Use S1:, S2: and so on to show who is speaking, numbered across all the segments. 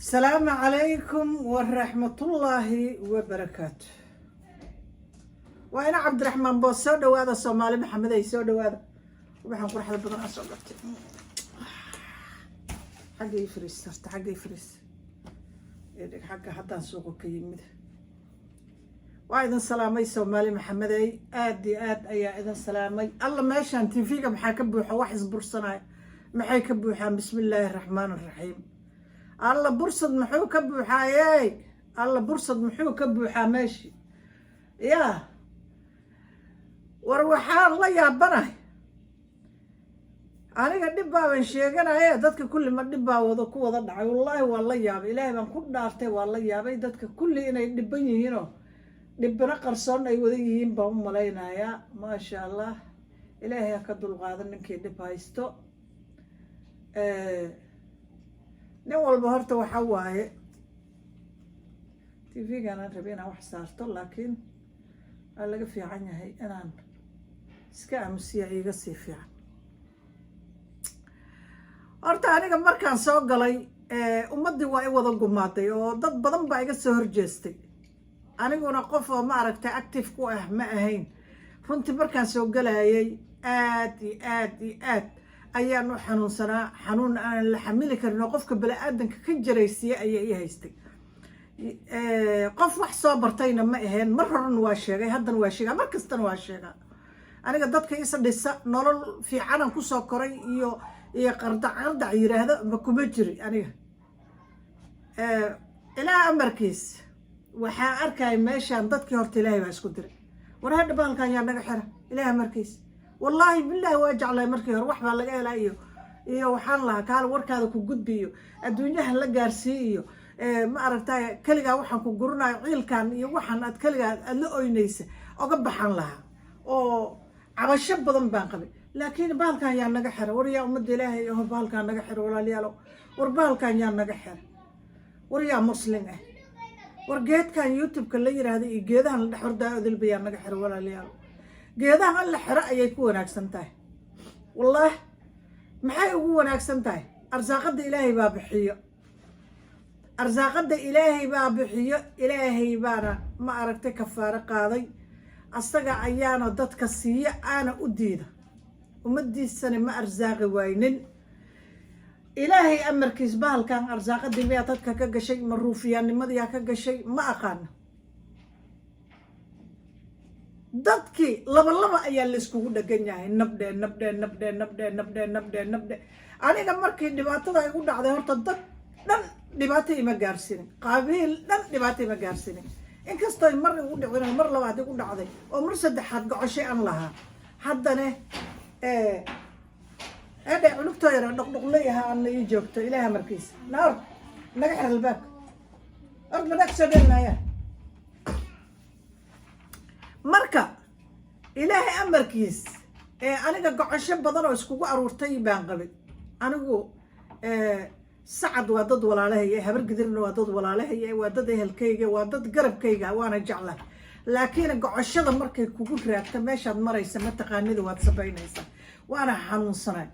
S1: السلام عليكم ورحمة الله وبركاته. وأنا عبد الرحمن بوس سو دhowaada Soomaali Maxamed ay soo dhowaada waxaan qurxada badan soo qabtay xagay fariis ee xagga haddaan suuqa ka yimid waa idin salaamay Soomaali Maxamed ay aad iyo aad ayaa idin salaamay alla meeshan TV-ga maxaa ka buuxa wax isbursanay maxay ka buuxaan bismillaahir rahmaanir rahiim alla bursad muxuu ka buuxaayay alla bursad muxuu ka buuxaa meeshi yaa war waxaan la yaabanahay aniga dhib baan sheeganaya dadka kulli ma dhib baa wada ku wada dhacay wallahi waa la yaabay ilaahay baan ku dhaartay waa la yaabay dadka kulli inay dhiban yihiin oo dhibna qarsoon ay wada yihiin baan u maleynayaa ma sha Allah ilaahay ka dulqaadan ninkii dhib haysto nin walba horta waxa waaye TV-gana rabay inaan wax saarto laakiin waa laga fiican yahay inaan iska aamusiya iga sii fiican horta aniga markaan soo galay ummadii waa i wada gumaaday oo dad badan baa iga soo horjeestay aniguna qof oo ma aragtay active ku ah ma ahayn runtii markaan soo galayay aad iyo aad ayaan u xanuunsanaa xanuun aan la xamili karin oo qofka bani'aadanka ka jaraysiye ayaa i haystay qof wax soo bartayna ma ahayn mar horena waa sheegay haddana waa sheegaa mar kastana waa sheegaa aniga dadka isa dhisa nolol fiicanan kusoo koray iyo qardac yiraahdo ma kuma jiri aniga ilaa amarkiis waxaa arkay meeshaan dadkii horta ilaahay baa isku diray war hadda baalkan yaa naga xira ilaahay amarkiis والله بالله واجع الله مركي روح ما لقى لا iyo waxaan lahaa kaal warkaada ku gudbiyo adduunyaha la gaarsiiyo ma aragtay kaliga waxaan ku guranayo ciilkan iyo waxaan aad kaliga aad la oynaysa oga baxan lahaa oo cabasho badan baan qabay laakiin baalkan yaa naga xira war yaa umada ilaahay oo baalkan naga xira walaalayaal war baalkan yaa naga xira war yaa muslim ah war geedkan YouTube-ka la yiraahdo iyo geedahan la dhaxordaa odilba yaa naga xira walaalayaal geedaha alla xira ayay ku wanaagsan tahay wallahi maxay ugu wanaagsan tahay arsaaqada ilaahay baa bixiyo arsaaqada ilaahay baa bixiyo ilaahay baana ma aragtay kafaaro qaaday asaga ayaana dadka siiya aana u diida umadiisana ma arsaaqi waynin ilaahay amarkiis baalkan arsaaqadii miyaa dadka ka gashay ma ruufiyaanimadii ka gashay ma aqaana dadkii laba ayaa la iskugu dhagan yahay nabdhe aniga markii dhibaatada ay u dhacday horta dad dhan dhibaato ima gaarsiinin qaabiil dhan dhibaato ima gaarsiinin inkastoo mar ugu dhicin mar labaad ugu dhacday oo mar saddexaad gocoshay aan lahaa haddana هذا علوكتو يا دقدقليها أنا يجوكتو إليها مركز نار نجحر الباب أرد بدك سدلنا يا مركا إلهي أمركيس أنا قعشة بدر وسكوا أرورتي بان قبل أنا جو سعد وضد ولا عليه هبر قدرنا وضد ولا عليه وضد هالكيجة وضد قرب كيجة وأنا جعله لكن قعشة مركا كوكو رياضة ماشي مرة يسمى تقانيد واتسبعين يسمى وأنا حنون صناعي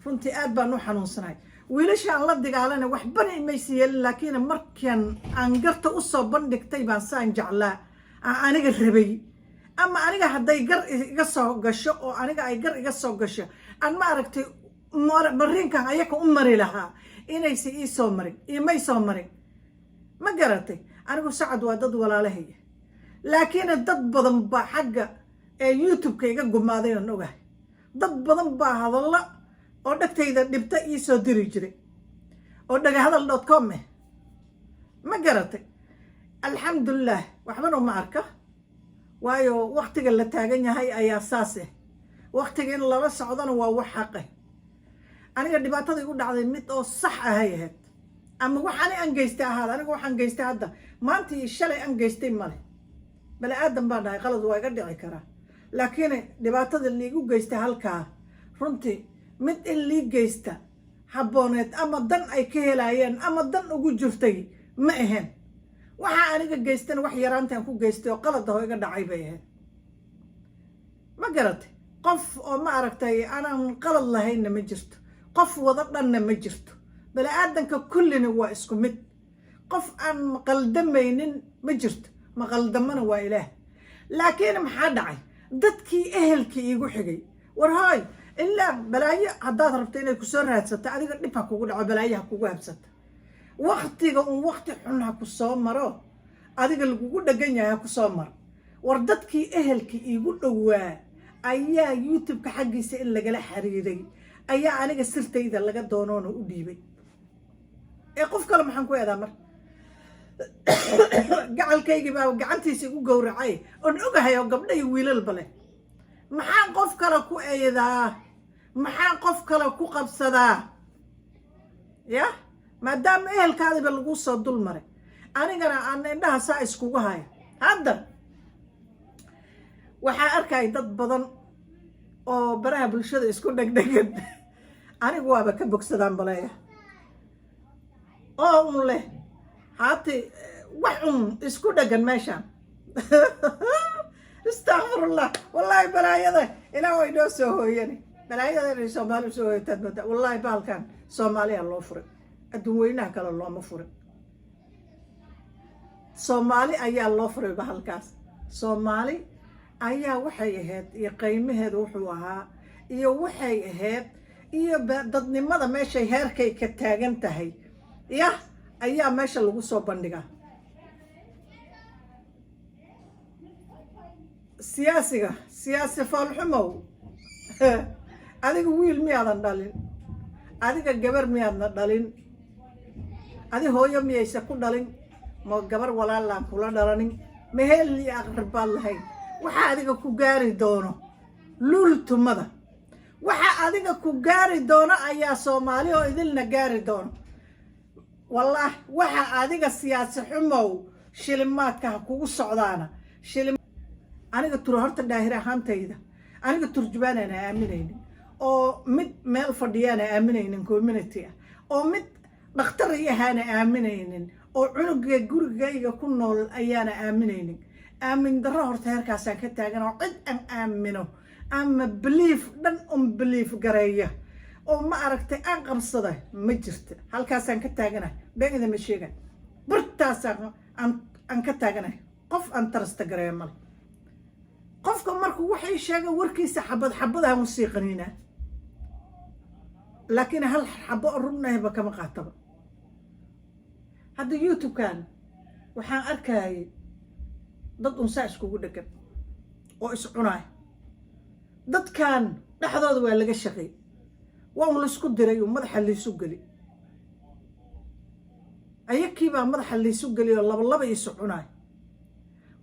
S1: runtii aad baan u xanuunsanahay wiilashaan la dagaalana wax bari imaysiiyeen laakiin markan aan garta u soo bandhigtay baan saan jeclaa aniga rabay ama aniga hadday gar iga soo gasho oo aniga ay gar iga soo gasho aan ma aragtay marinkan ayaka u mari lahaa inaysi ii soo marin imay soo marin ma garatay anigu sacad waa dad walaalahay laakiin dad badan baa xagga YouTube-ka iga gumaaday aan ogahay dad badan baa hadalla oo dhagtayda dhibta ii soo diri jiray oo dhagahadal.com ma garatay alxamdulillah waxbana ma arka waayo waqtiga la taagan yahay ayaa saas waqtiga in lala socdana waa wax xaq ah aniga dhibaatada igu dhacday mid oo sax ahay ahayd ama waxaan aan geystay ahaad aniga waxaan geystay hadda maanta iyo shalay aan geystay male bal aadan baan dhahay qalad waa iga dhici karaa laakiin dhibaatada liigu geystay halkaa runtii mid in lii geysta habooneed ama dan ay ka helayeen ama dan ugu jirtay ma ahayn waxa aniga geystan wax yaraantaan ku geystay oo qalad ah iga dhacay bay ahayd ma garatay qof oo ma aragtay aanan qalad lahayn ma jirto qof wada dhanna ma jirto bal aadanka kullina waa isku mid qof aan maqaldamaynin ma jirto maqaldamana waa ilaah laakiin maxaa dhacay dadkii ehelkii iigu xigay war hooy ilaa balaayo haddaad rabto inay kusoo raadsato adiga dhib ha kugu dhaco balaayo ha kugu habsata waqtiga waqti xun ha ku soo maro adiga lagugu dhagan yahay ha ku soo maro war dadkii ehelkii iigu dhowaa ayaa youtube-ka xaggiisa in lagala xiriiray ayaa aniga sirtayda laga doonoona u dhiibay qof kale maxaan ku eedaa mar gacalkaygii baa gacantiisa igu gowracay oon ogahay oo gabdha iyo wiilalba leh maxaan qof kale ku eedaa maxaan qof kale ku qabsadaa ya maadaama ehelkaadiba lagu soo dul maray anigana aan indhaha saa iskugu haya hadda waxaa arkaya dad badan oo baraha bulshada isku dhegdhegan anigu waaba ka bogsadaan baleeya oo un leh haati wax un isku dhegan meeshaan istakfirullah wallaahi balaayada ilaa way noo soo hooyani balaayada inay soomaali usoo hooyataad moodaa wallaahi baalkan soomaaliya loo furay adduun weynaha kale looma furin soomaali ayaa loo furay bahalkaas soomaali ayaa waxay ahayd iyo qiimaheedu wuxuu ahaa iyo waxay ahayd iyo dadnimada meeshay heerkay ka taagan tahay yah ayaa meesha lagu soo bandhigaa siyaasi faalxumow adiga wiil miyaadan dhalin adiga gabar miyaadna dhalin adi hooyo miyaysa ku dhalin ma gabar walaalaan kula dhalanin ma heel iyo aqrib baad lahayn waxaa adiga ku gaari doono luultumada waxaa adiga ku gaari doono ayaa soomaali oo idilna gaari doono والله waxa adiga siyaasi xumow shilimaadka ha kugu socdaana aniga tur horta daahir ahaantayda aniga turjubaanana aaminaynin oo mid meel fadhiyana aaminaynin community oo mid dhakhtar yahaana aaminaynin oo cunuga gurigayga ku nool ayaana aaminaynin aamin darro horta heerkaasaan ka taagan oo cid aan aamino ama belief dhan belief gareeya oo ma aragtay aan qabsada ma jirto halkaasaan ka taaganahay beegida ma sheegan bartaasaan aan ka taaganahay qof aan tarasta gareeyo mal qofka markuu waxay sheegay warkiisa xabadaha musiiqaniina laakiin hal xabo runayba kama qaataba hadda youtube-kan waxaan arkayay dad unsaa iskugu dhegan oo is cunaay dadkan dhexdooda waa laga shaqeey waa un laisku diray oo madaxa laysu geli ayakiibaa madaxa laysu geli oo laba isu cunaay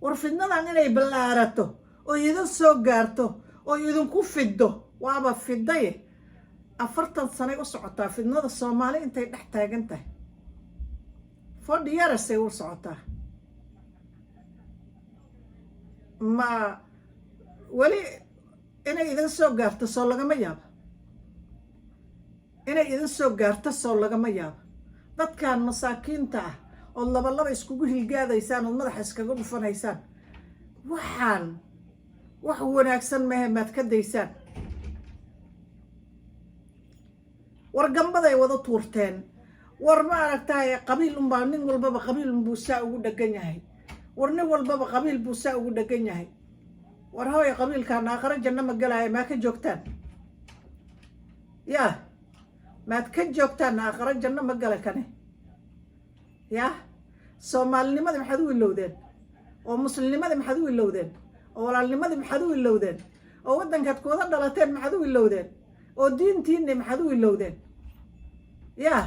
S1: war fidnadan inay ballaarato oo idin soo gaarto oo idinku fiddo waaba fidaye 40 sano u socotaa fidnada Soomaali intay dhex taagan tahay 40 years ay u socotaa ma wali inay idin soo gaarto soo lagama yaabo inay idin soo gaarto soo lagama yaabo dadkan masaakiinta ah oo laba iskugu hilgaadaysaan oo madaxa iskaga dhufanaysaan waxaan wax wanaagsan maad ka daysaan war gambaday wada tuurteen war ma aragtay qabiil unbaa nin walbaba qabiil buu saa ugu dhagan yahay war nin walbaba qabiil buu saa ugu dhagan yahay war hooy qabiilkan aakhira janno ma galaayo ma ka joogtaan yaa maad ka joogtaan aakhira janno ma gala kane yaa soomaalinimada maxaad u ilowdeen oo muslimnimada maxaad u ilowdeen oo walaalnimada maxaad u ilowdeen oo waddankaad ku wada dhalateen maxaad u ilowdeen oo diintiinna maxaad u ilowdeen yaa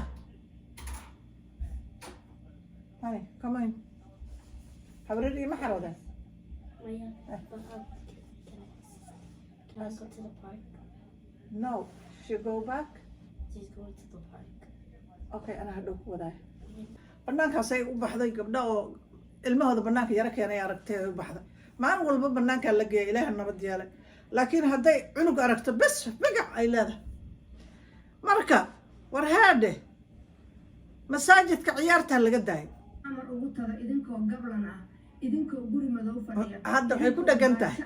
S1: hay come on habreedii ma xaroodan
S2: Can I go to the park?
S1: no she go back
S2: She's going to the park.
S1: okay ana hadhow ku wadaa banaankaasay u baxday gabdha oo ilmahooda banaanka yara keenay aragtay u baxday maalin walba banaanka la geeyay ilaahay nabad yeelay laakiin hadday cunug aragto bas magac ay leedahay marka war haade masaajidka ciyaarta laga daayay
S3: amar ugu taga idinkoo gablan ah idinkoo guri madow fadhiya
S1: hadda waxay ku dhagan tahay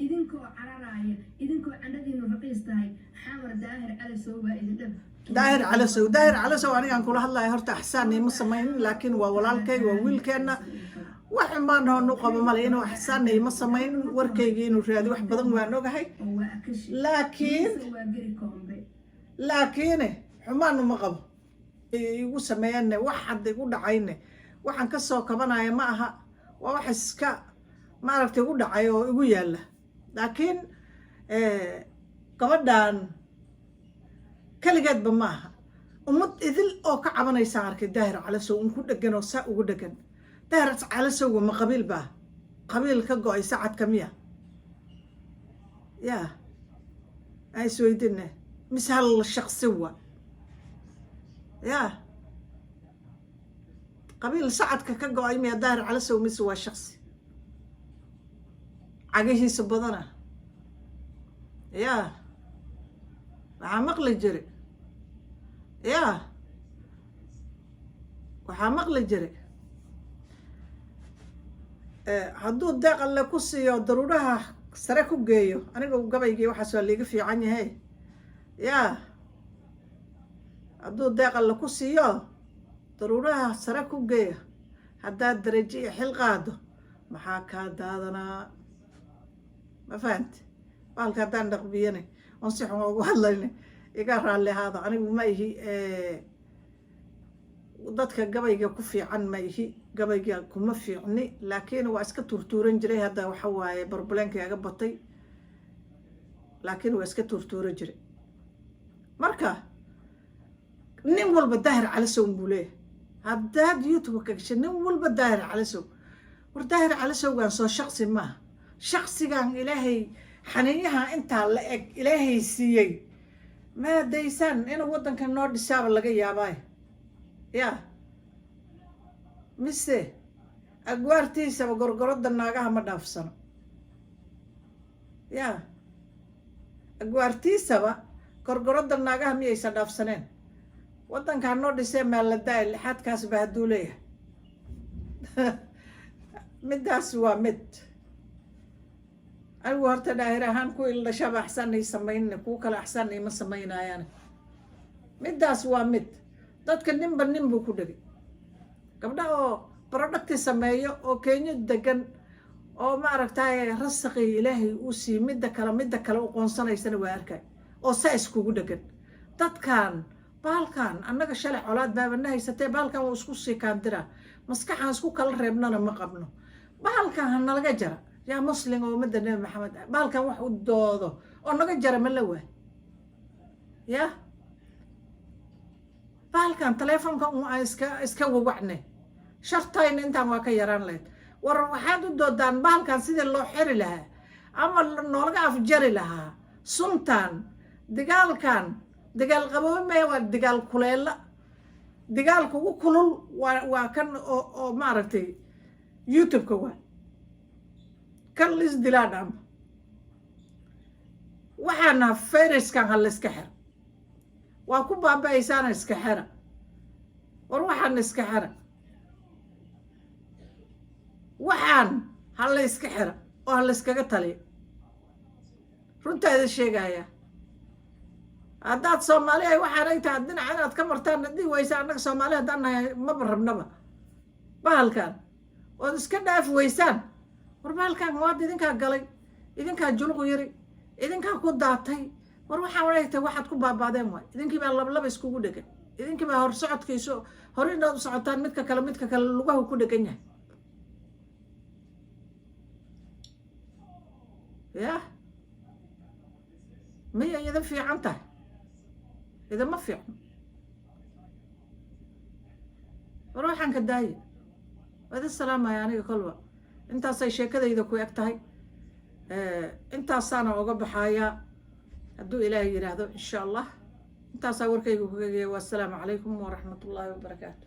S3: idinkoo cararaaya idinkoo candhadiinu raqiis tahay xamar daahir cali soo waa idin dhab
S1: daahir calasow anigaan kula hadlaya horta axsaan iima samaynin laakiin waa walaalkay waa wiilkeenna wax xumaan hoonu qabo male inuu axsaan iima samaynin warkaygii inuu raadi wax badan waan ogahay laakiin xumaan uma qabo igu sameeyane wax hadda igu dhacayne waxaan ka soo kabanaya ma aha waa wax iska maaragtay igu dhacay oo igu yaalla laakiin gabadhan kaligeedba ma aha ummad idil oo ka cabanaysaan arkay daahir calasow un ku dhegan oo saa ugu dhegan daahir calasowga ma qabiil baa qabiil ka go-ay sacadka miya yaa aan isweydine mise hal shaqsi wa yaa qabiil sacadka ka go-ay miya daahir calasow mise waa shaqsi cagihiisa badana yaa waxaa maqli jire yaa waxaa maqli jire hadduu deeq alle ku siiyo daruuraha sare ku geeyo aniga gabaygii waxaas waa liiga fiican yahay yaa hadduu deeq alle ku siiyo daruuraha sare ku geeyo haddaad darajo iyo xil qaado maxaa kaa daadanaa ma fahamti baalka haddaan dhaqbiyane oon si xun ugu hadlayne iga raalli ahaada anigu ma ihi dadka gabayga ku fiican ma ihi gabayga kuma fiicni laakiin waa iska tuurtuuran jiray hadda waxa waaye barbaleenka iga batay laakiin waa iska tuurtuuran jiray marka nin walba daahir calasow buu leeyahay haddaad youtube ka gashay nin walba daahir calasow war daahir calasowgan soo shaqsi maaha shaqsigan ilaahay xaniinyaha intaa la eg ilaahay siiyey maadaysaan inuu waddanka noo dhisaaba laga yaabaayo yaa mise agwaartiisaba gorgorodda naagaha ma dhaafsano yaa agwaartiisaba gorgorodda naagaha miyaysan dhaafsaneen waddankaa noo dhisee maalladaay lixaadkaas ba hadduu leeyahay middaas waa mid anigu horta daahir ahaan ku ildhashaba axsaan ay samaynne kuwa kale axsaan ayma samaynaayaan middaas waa mid dadka ninba nin buu ku dhegay gabdha oo barodhagti sameeyo oo kenya degan oo maaragtay rasaqii ilaahay uu sii midda kale u qoonsanaysana waa arkay oo saa iskugu dhegan dadkan baalkan annaga shalay colaad baabana haysatee baalkan waa isku sii kaandira maskaxaan isku kala reebnana ma qabno baalkan ha nalaga jara yaa muslim oo ummadda nebi maxamed baalkan wax u doodo oo naga jara ma la waay yaa baalkan teleefonka aan iska wawacne shartayna intaan waa ka yaraan lahayd war waxaad u doodaan baalkan sidii loo xiri lahaa ama noolaga afjari lahaa suntan dagaalkan dagaal qaboobe maya waa dagaal kuleela dagaalka ugu kulul waa kan oo maaragtay youtube-ka waa kan lis dilaa dhamba waxaana fayraskan ha la iska xira waa ku baaba-aysaana iska xira war waxaan iska xira waxaan ha la iska xira oo ha la iskaga taliyo runtaada sheegaya haddaad soomaali ay waxaan ay tahay dhinaca inaad ka martaan haddii waysa annaga soomaali haddaan nahay maba rabnaba bahalkan ood iska dhaafi waysaan war bahalkan waad idinkaa galay idinkaa juluqu yiri idinkaa ku daatay war waxaan wareegtay waxaad ku baabaadeen waay idinkii baa lablaba iskugu dhegan idinkii baa hor socodkiisu hor inaad u socotaan midka kale lugahu ku dhegan yahay yah miya idin fiican tahay idinma fiicno war waxaan ka daaya waa idin salaamaya aniga kolba intaasay sheekadayda ku eg tahay intaasaana oga baxayaa hadduu ilaahay yidhaahdo insha allah intaasaa warkayga ku eegaya wassalaamu calaykum waraxmat ullaahi wabarakaatu